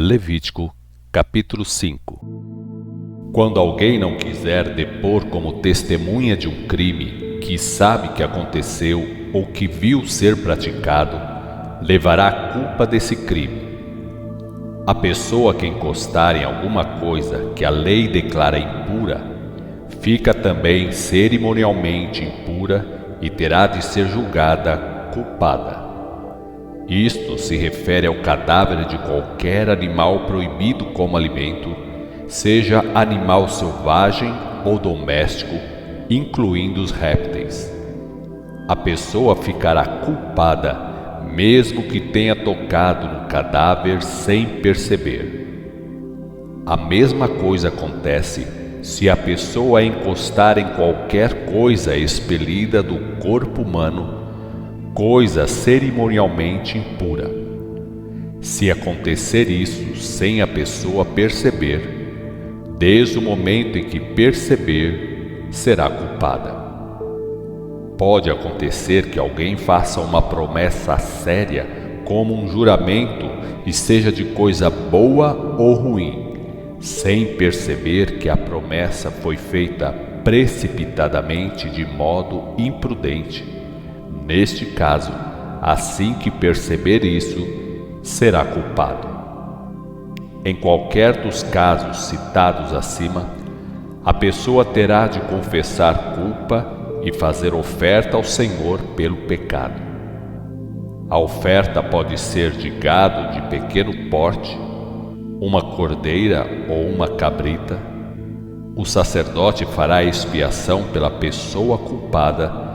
Levítico, capítulo 5. Quando alguém não quiser depor como testemunha de um crime que sabe que aconteceu ou que viu ser praticado, levará a culpa desse crime. A pessoa que encostar em alguma coisa que a lei declara impura, fica também cerimonialmente impura e terá de ser julgada culpada. Isto se refere ao cadáver de qualquer animal proibido como alimento, seja animal selvagem ou doméstico, incluindo os répteis. A pessoa ficará culpada, mesmo que tenha tocado no cadáver sem perceber. A mesma coisa acontece se a pessoa encostar em qualquer coisa expelida do corpo humano, coisa cerimonialmente impura. Se acontecer isso sem a pessoa perceber, desde o momento em que perceber, será culpada. Pode acontecer que alguém faça uma promessa séria, como um juramento, e seja de coisa boa ou ruim, sem perceber que a promessa foi feita precipitadamente de modo imprudente. Neste caso, assim que perceber isso, será culpado. Em qualquer dos casos citados acima, a pessoa terá de confessar culpa e fazer oferta ao Senhor pelo pecado. A oferta pode ser de gado de pequeno porte, uma cordeira ou uma cabrita. O sacerdote fará expiação pela pessoa culpada,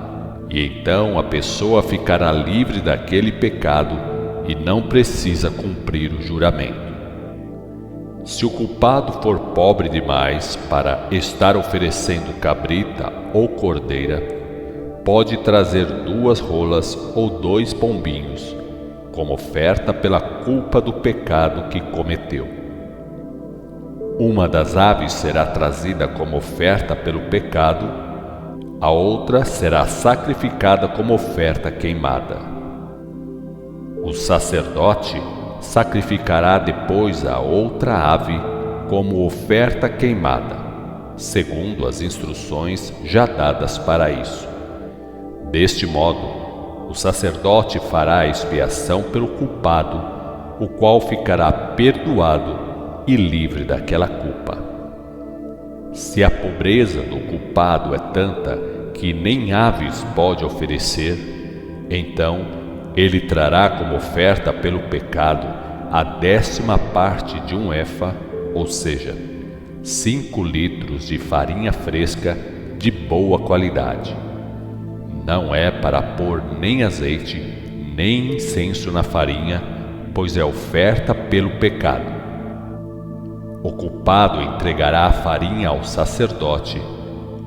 e então a pessoa ficará livre daquele pecado e não precisa cumprir o juramento. Se o culpado for pobre demais para estar oferecendo cabrita ou cordeira, pode trazer 2 rolas ou 2 pombinhos, como oferta pela culpa do pecado que cometeu. Uma das aves será trazida como oferta pelo pecado, a outra será sacrificada como oferta queimada. O sacerdote sacrificará depois a outra ave como oferta queimada, segundo as instruções já dadas para isso. Deste modo, o sacerdote fará a expiação pelo culpado, o qual ficará perdoado e livre daquela culpa. Se a pobreza do culpado é tanta que nem aves pode oferecer, então ele trará como oferta pelo pecado a 10ª parte de um efa, ou seja, 5 litros de farinha fresca de boa qualidade. Não é para pôr nem azeite, nem incenso na farinha, pois é oferta pelo pecado. O culpado entregará a farinha ao sacerdote.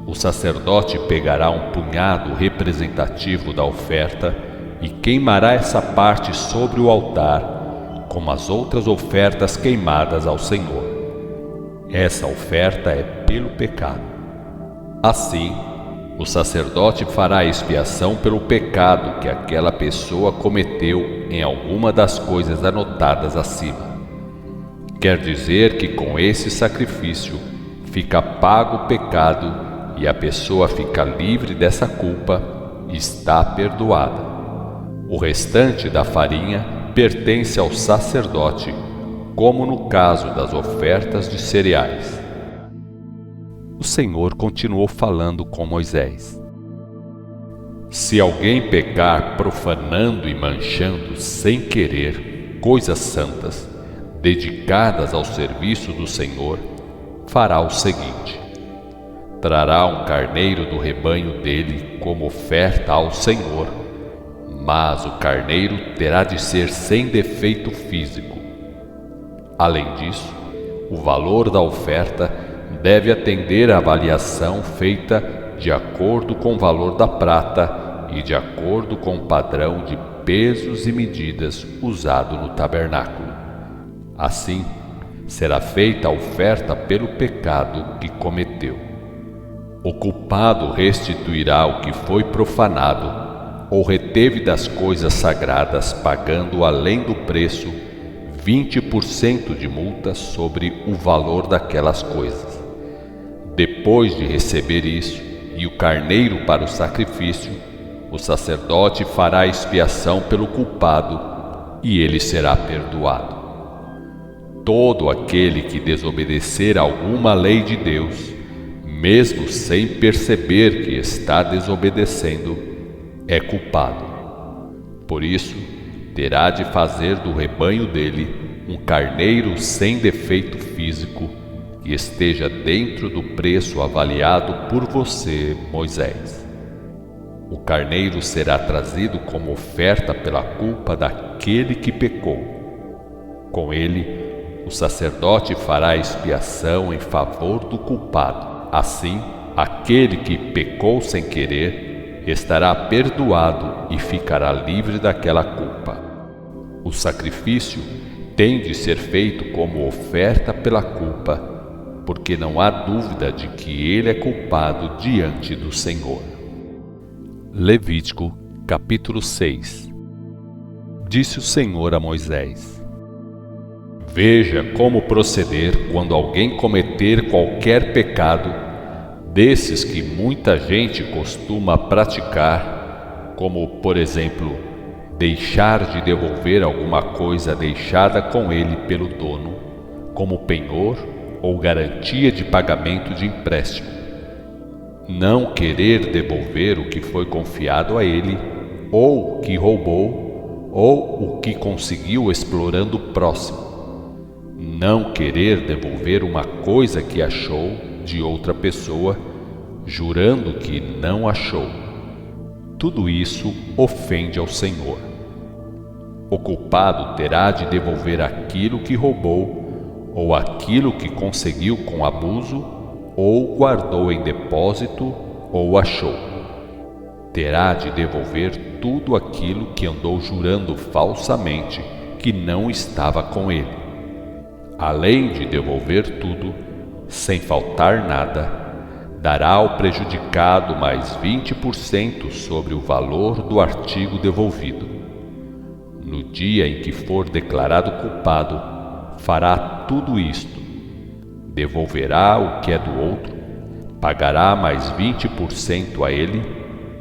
O sacerdote pegará um punhado representativo da oferta e queimará essa parte sobre o altar, como as outras ofertas queimadas ao Senhor. Essa oferta é pelo pecado. Assim, o sacerdote fará expiação pelo pecado que aquela pessoa cometeu em alguma das coisas anotadas acima. Quer dizer que com esse sacrifício fica pago o pecado e a pessoa fica livre dessa culpa e está perdoada. O restante da farinha pertence ao sacerdote, como no caso das ofertas de cereais. O Senhor continuou falando com Moisés. Se alguém pecar profanando e manchando sem querer coisas santas, dedicadas ao serviço do Senhor, fará o seguinte: trará um carneiro do rebanho dele como oferta ao Senhor, mas o carneiro terá de ser sem defeito físico. Além disso, o valor da oferta deve atender à avaliação feita de acordo com o valor da prata e de acordo com o padrão de pesos e medidas usado no tabernáculo. Assim, será feita a oferta pelo pecado que cometeu. O culpado restituirá o que foi profanado ou reteve das coisas sagradas, pagando além do preço 20% de multa sobre o valor daquelas coisas. Depois de receber isso e o carneiro para o sacrifício, o sacerdote fará expiação pelo culpado e ele será perdoado. Todo aquele que desobedecer a alguma lei de Deus, mesmo sem perceber que está desobedecendo, é culpado. Por isso, terá de fazer do rebanho dele um carneiro sem defeito físico que esteja dentro do preço avaliado por você, Moisés. O carneiro será trazido como oferta pela culpa daquele que pecou. Com ele, o sacerdote fará expiação em favor do culpado. Assim, aquele que pecou sem querer estará perdoado e ficará livre daquela culpa. O sacrifício tem de ser feito como oferta pela culpa, porque não há dúvida de que ele é culpado diante do Senhor. Levítico, capítulo 6. Disse o Senhor a Moisés: Veja como proceder quando alguém cometer qualquer pecado, desses que muita gente costuma praticar, como, por exemplo, deixar de devolver alguma coisa deixada com ele pelo dono, como penhor ou garantia de pagamento de empréstimo. Não querer devolver o que foi confiado a ele, ou o que roubou, ou o que conseguiu explorando o próximo. Não querer devolver uma coisa que achou de outra pessoa, jurando que não achou. Tudo isso ofende ao Senhor. O culpado terá de devolver aquilo que roubou, ou aquilo que conseguiu com abuso, ou guardou em depósito, ou achou. Terá de devolver tudo aquilo que andou jurando falsamente que não estava com ele. Além de devolver tudo, sem faltar nada, dará ao prejudicado mais 20% sobre o valor do artigo devolvido. No dia em que for declarado culpado, fará tudo isto: devolverá o que é do outro, pagará mais 20% a ele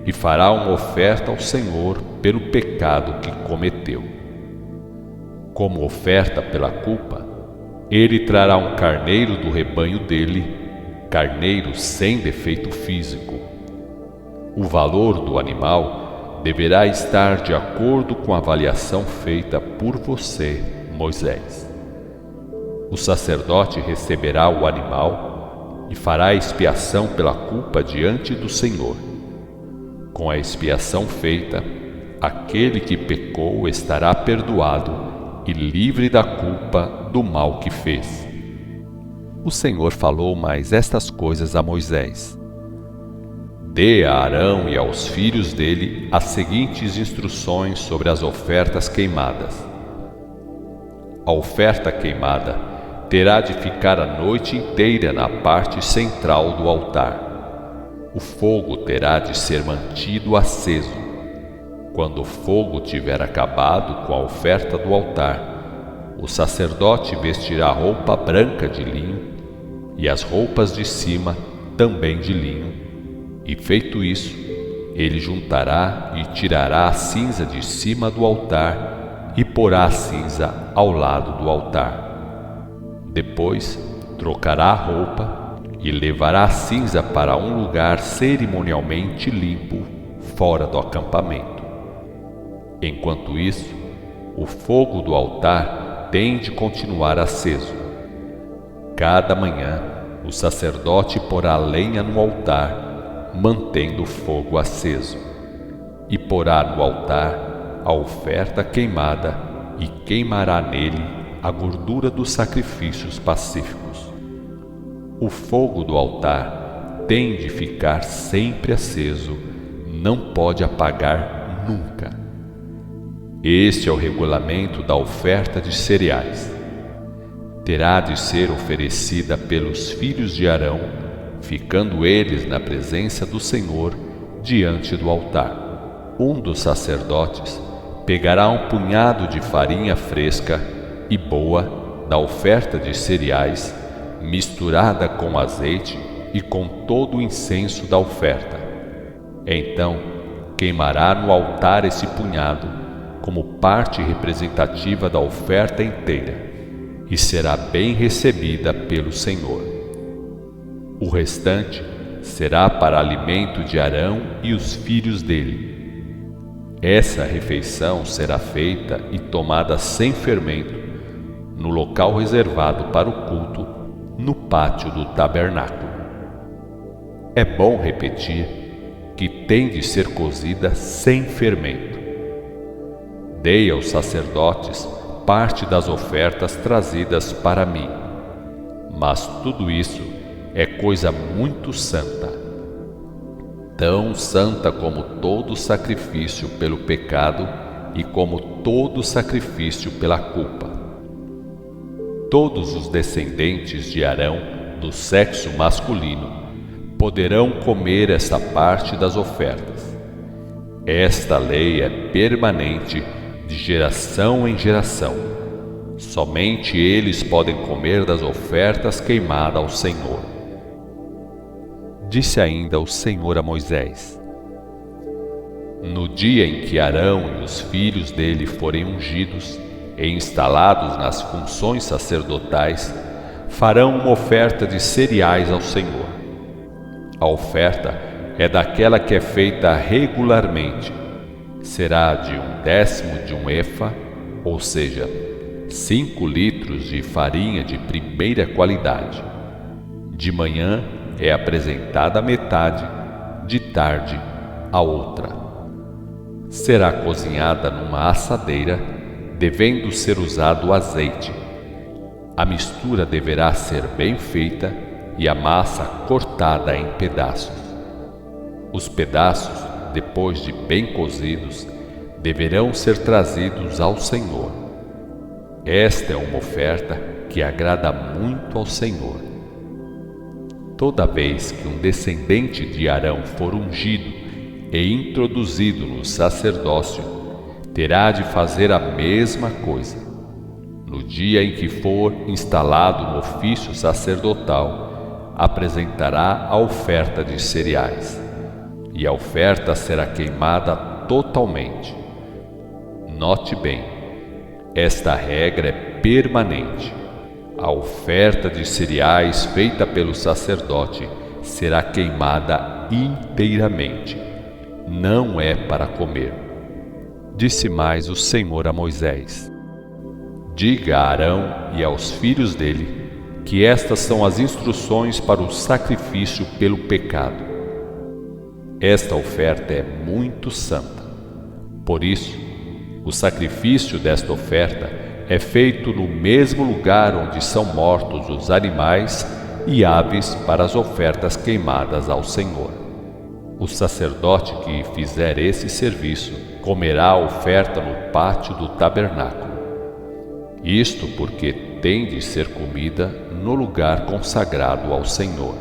e fará uma oferta ao Senhor pelo pecado que cometeu. Como oferta pela culpa, ele trará um carneiro do rebanho dele, carneiro sem defeito físico. O valor do animal deverá estar de acordo com a avaliação feita por você, Moisés. O sacerdote receberá o animal e fará expiação pela culpa diante do Senhor. Com a expiação feita, aquele que pecou estará perdoado e livre da culpa do mal que fez. O Senhor falou mais estas coisas a Moisés: Dê a Arão e aos filhos dele as seguintes instruções sobre as ofertas queimadas. A oferta queimada terá de ficar a noite inteira na parte central do altar. O fogo terá de ser mantido aceso. Quando o fogo tiver acabado com a oferta do altar, o sacerdote vestirá roupa branca de linho e as roupas de cima também de linho. E feito isso, ele juntará e tirará a cinza de cima do altar e porá a cinza ao lado do altar. Depois, trocará a roupa e levará a cinza para um lugar cerimonialmente limpo fora do acampamento. Enquanto isso, o fogo do altar tem de continuar aceso. Cada manhã, o sacerdote porá lenha no altar, mantendo o fogo aceso, e porá no altar a oferta queimada e queimará nele a gordura dos sacrifícios pacíficos. O fogo do altar tem de ficar sempre aceso, não pode apagar nunca. Este é o regulamento da oferta de cereais. Terá de ser oferecida pelos filhos de Arão, ficando eles na presença do Senhor diante do altar. Um dos sacerdotes pegará um punhado de farinha fresca, e boa da oferta de cereais, misturada com azeite e com todo o incenso da oferta. Então queimará no altar esse punhado como parte representativa da oferta inteira, e será bem recebida pelo Senhor. O restante será para alimento de Arão e os filhos dele. Essa refeição será feita e tomada sem fermento, no local reservado para o culto, no pátio do tabernáculo. É bom repetir que tem de ser cozida sem fermento. Dei aos sacerdotes parte das ofertas trazidas para mim, mas tudo isso é coisa muito santa, tão santa como todo sacrifício pelo pecado e como todo sacrifício pela culpa. Todos os descendentes de Arão do sexo masculino poderão comer esta parte das ofertas. Esta lei é permanente de geração em geração. Somente eles podem comer das ofertas queimadas ao Senhor. Disse ainda o Senhor a Moisés: no dia em que Arão e os filhos dele forem ungidos e instalados nas funções sacerdotais, farão uma oferta de cereais ao Senhor. A oferta é daquela que é feita regularmente. Será de 1/10 de um efa, ou seja, 5 litros de farinha de primeira qualidade. De manhã é apresentada a metade, de tarde a outra. Será cozinhada numa assadeira, devendo ser usado azeite. A mistura deverá ser bem feita e a massa cortada em pedaços. Os pedaços, depois de bem cozidos, deverão ser trazidos ao Senhor. Esta é uma oferta que agrada muito ao Senhor. Toda vez que um descendente de Arão for ungido e introduzido no sacerdócio, terá de fazer a mesma coisa. No dia em que for instalado no ofício sacerdotal, apresentará a oferta de cereais, e a oferta será queimada totalmente. Note bem, esta regra é permanente. A oferta de cereais feita pelo sacerdote será queimada inteiramente. Não é para comer. Disse mais o Senhor a Moisés: diga a Arão e aos filhos dele que estas são as instruções para o sacrifício pelo pecado. Esta oferta é muito santa. Por isso, o sacrifício desta oferta é feito no mesmo lugar onde são mortos os animais e aves para as ofertas queimadas ao Senhor. O sacerdote que fizer esse serviço comerá a oferta no pátio do tabernáculo. Isto porque tem de ser comida no lugar consagrado ao Senhor.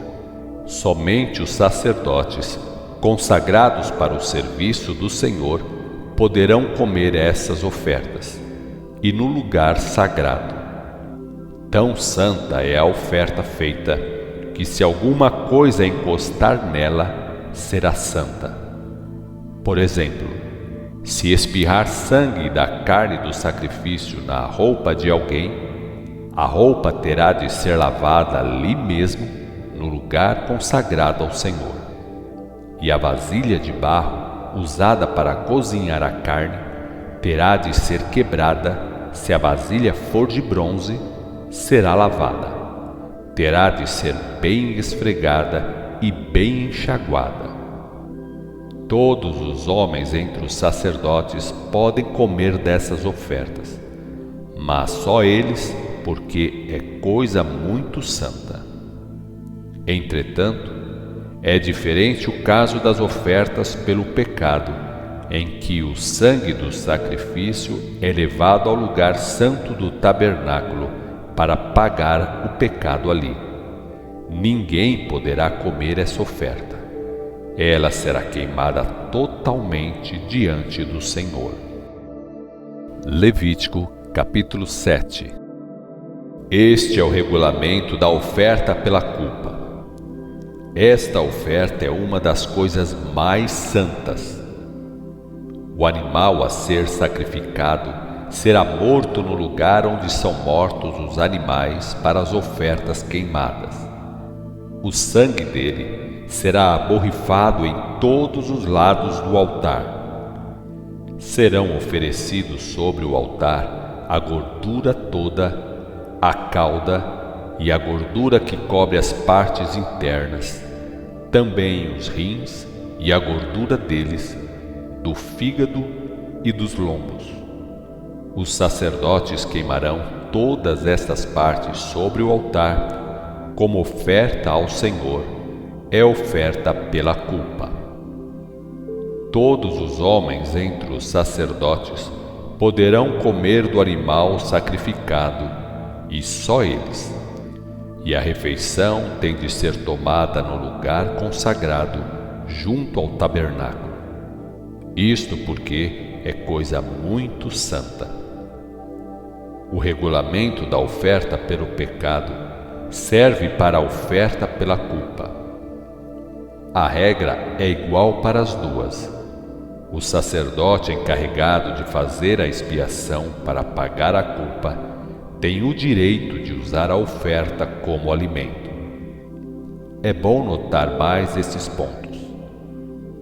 Somente os sacerdotes, consagrados para o serviço do Senhor, poderão comer essas ofertas, e no lugar sagrado. Tão santa é a oferta feita, que se alguma coisa encostar nela, será santa. Por exemplo, se espirrar sangue da carne do sacrifício na roupa de alguém, a roupa terá de ser lavada ali mesmo, no lugar consagrado ao Senhor. E a vasilha de barro, usada para cozinhar a carne, terá de ser quebrada. Se a vasilha for de bronze, será lavada. Terá de ser bem esfregada e bem enxaguada. Todos os homens entre os sacerdotes podem comer dessas ofertas, mas só eles, porque é coisa muito santa. Entretanto, é diferente o caso das ofertas pelo pecado, em que o sangue do sacrifício é levado ao lugar santo do tabernáculo para pagar o pecado ali. Ninguém poderá comer essa oferta. Ela será queimada totalmente diante do Senhor. Levítico, Capítulo 7. Este é o regulamento da oferta pela culpa. Esta oferta é uma das coisas mais santas. O animal a ser sacrificado será morto no lugar onde são mortos os animais para as ofertas queimadas. O sangue dele será borrifado em todos os lados do altar. Serão oferecidos sobre o altar a gordura toda, a cauda e a gordura que cobre as partes internas, também os rins e a gordura deles, do fígado e dos lombos. Os sacerdotes queimarão todas estas partes sobre o altar, como oferta ao Senhor, é oferta pela culpa. Todos os homens entre os sacerdotes poderão comer do animal sacrificado, e só eles. E a refeição tem de ser tomada no lugar consagrado, junto ao tabernáculo. Isto porque é coisa muito santa. O regulamento da oferta pelo pecado serve para a oferta pela culpa. A regra é igual para as duas. O sacerdote encarregado de fazer a expiação para pagar a culpa tem o direito de usar a oferta como alimento. É bom notar mais esses pontos.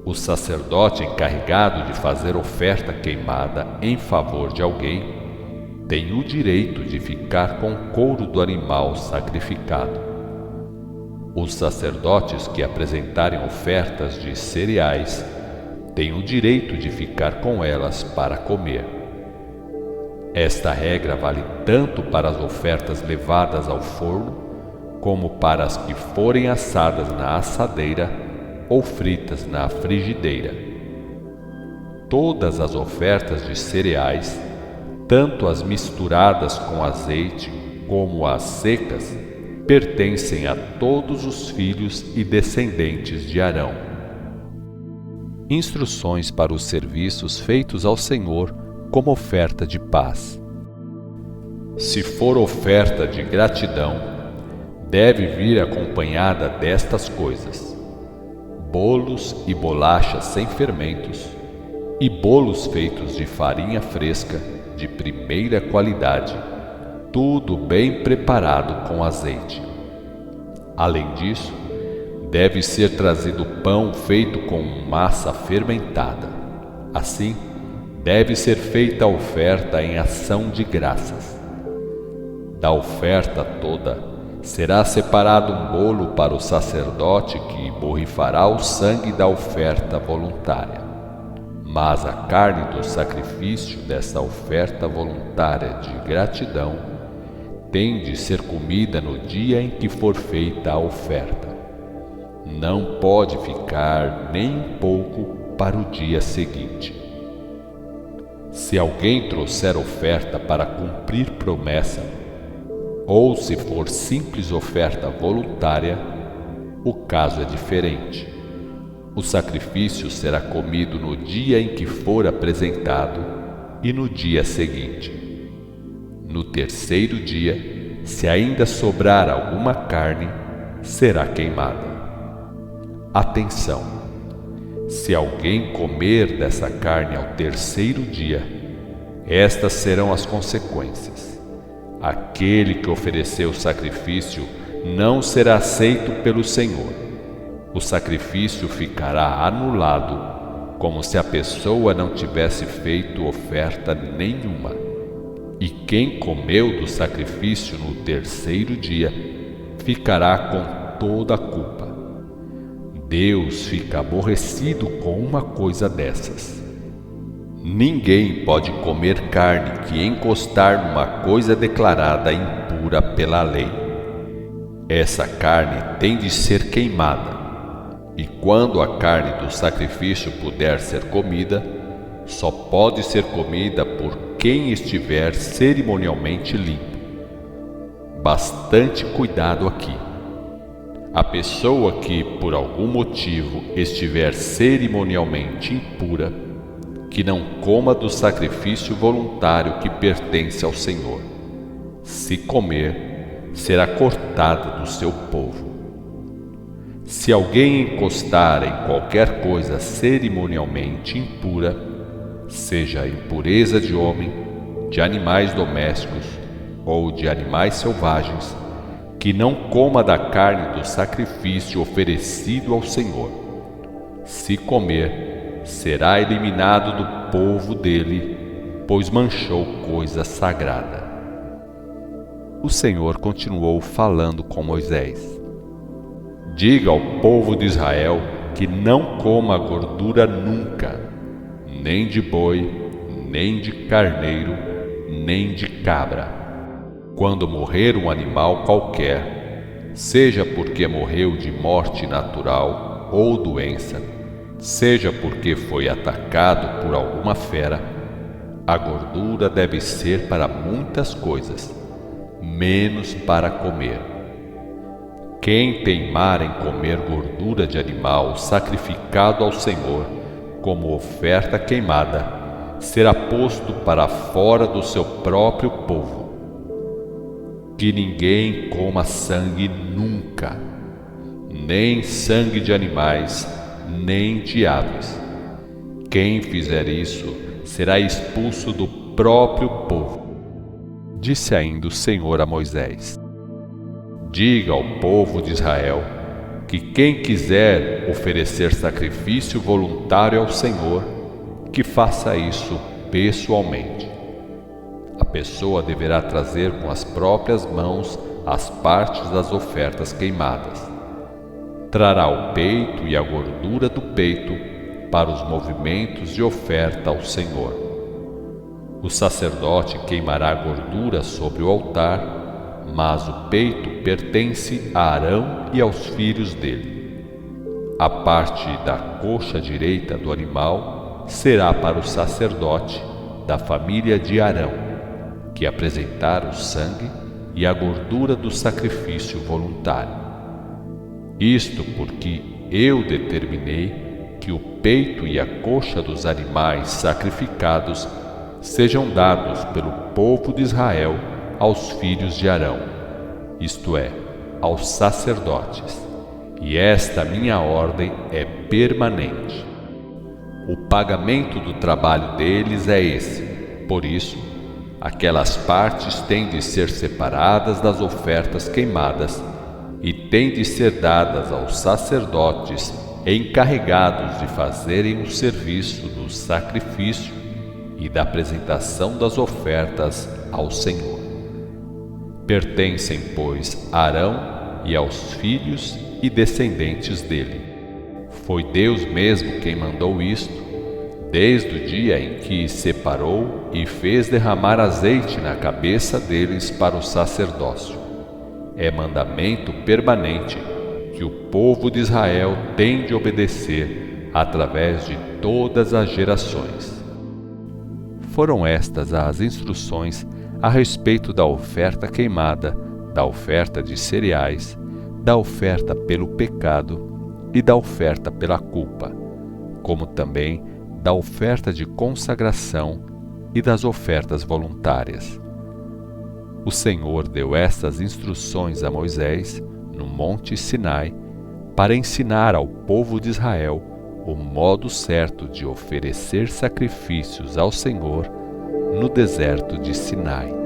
O sacerdote encarregado de fazer oferta queimada em favor de alguém tem o direito de ficar com o couro do animal sacrificado. Os sacerdotes que apresentarem ofertas de cereais têm o direito de ficar com elas para comer. Esta regra vale tanto para as ofertas levadas ao forno, como para as que forem assadas na assadeira ou fritas na frigideira. Todas as ofertas de cereais, tanto as misturadas com azeite como as secas, pertencem a todos os filhos e descendentes de Arão. Instruções para os serviços feitos ao Senhor como oferta de paz. Se for oferta de gratidão, deve vir acompanhada destas coisas: bolos e bolachas sem fermentos, e bolos feitos de farinha fresca, de primeira qualidade, tudo bem preparado com azeite. Além disso, deve ser trazido pão feito com massa fermentada. Assim, deve ser feita a oferta em ação de graças. Da oferta toda, será separado um bolo para o sacerdote que borrifará o sangue da oferta voluntária. Mas a carne do sacrifício dessa oferta voluntária de gratidão tem de ser comida no dia em que for feita a oferta. Não pode ficar nem um pouco para o dia seguinte. Se alguém trouxer oferta para cumprir promessa, ou se for simples oferta voluntária, o caso é diferente. O sacrifício será comido no dia em que for apresentado e no dia seguinte. No terceiro dia, se ainda sobrar alguma carne, será queimada. Atenção! Se alguém comer dessa carne ao terceiro dia, estas serão as consequências. Aquele que ofereceu o sacrifício não será aceito pelo Senhor. O sacrifício ficará anulado, como se a pessoa não tivesse feito oferta nenhuma. E quem comeu do sacrifício no terceiro dia ficará com toda a culpa. Deus fica aborrecido com uma coisa dessas. Ninguém pode comer carne que encostar numa coisa declarada impura pela lei. Essa carne tem de ser queimada, e quando a carne do sacrifício puder ser comida, só pode ser comida por quem estiver cerimonialmente limpo. Bastante cuidado aqui. A pessoa que, por algum motivo, estiver cerimonialmente impura, que não coma do sacrifício voluntário que pertence ao Senhor. Se comer, será cortado do seu povo. Se alguém encostar em qualquer coisa cerimonialmente impura, seja a impureza de homem, de animais domésticos ou de animais selvagens, que não coma da carne do sacrifício oferecido ao Senhor. Se comer, será eliminado do povo dele, pois manchou coisa sagrada. O Senhor continuou falando com Moisés: Diga ao povo de Israel que não coma gordura nunca, nem de boi, nem de carneiro, nem de cabra. Quando morrer um animal qualquer, seja porque morreu de morte natural ou doença, seja porque foi atacado por alguma fera, a gordura deve ser para muitas coisas, menos para comer. Quem teimar em comer gordura de animal sacrificado ao Senhor como oferta queimada, será posto para fora do seu próprio povo. Que ninguém coma sangue nunca, nem sangue de animais, nem de aves. Quem fizer isso será expulso do próprio povo. Disse ainda o Senhor a Moisés: Diga ao povo de Israel que quem quiser oferecer sacrifício voluntário ao Senhor, que faça isso pessoalmente. A pessoa deverá trazer com as próprias mãos as partes das ofertas queimadas. Trará o peito e a gordura do peito para os movimentos de oferta ao Senhor. O sacerdote queimará a gordura sobre o altar, mas o peito pertence a Arão e aos filhos dele. A parte da coxa direita do animal será para o sacerdote da família de Arão, que apresentar o sangue e a gordura do sacrifício voluntário. Isto porque eu determinei que o peito e a coxa dos animais sacrificados sejam dados pelo povo de Israel aos filhos de Arão, isto é, aos sacerdotes, e esta minha ordem é permanente. O pagamento do trabalho deles é esse, por isso, aquelas partes têm de ser separadas das ofertas queimadas e têm de ser dadas aos sacerdotes encarregados de fazerem o serviço do sacrifício e da apresentação das ofertas ao Senhor. Pertencem, pois, a Arão e aos filhos e descendentes dele. Foi Deus mesmo quem mandou isto, desde o dia em que separou e fez derramar azeite na cabeça deles para o sacerdócio. É mandamento permanente que o povo de Israel tem de obedecer através de todas as gerações. Foram estas as instruções a respeito da oferta queimada, da oferta de cereais, da oferta pelo pecado e da oferta pela culpa, como também da oferta de consagração e das ofertas voluntárias. O Senhor deu estas instruções a Moisés no Monte Sinai para ensinar ao povo de Israel o modo certo de oferecer sacrifícios ao Senhor no deserto de Sinai.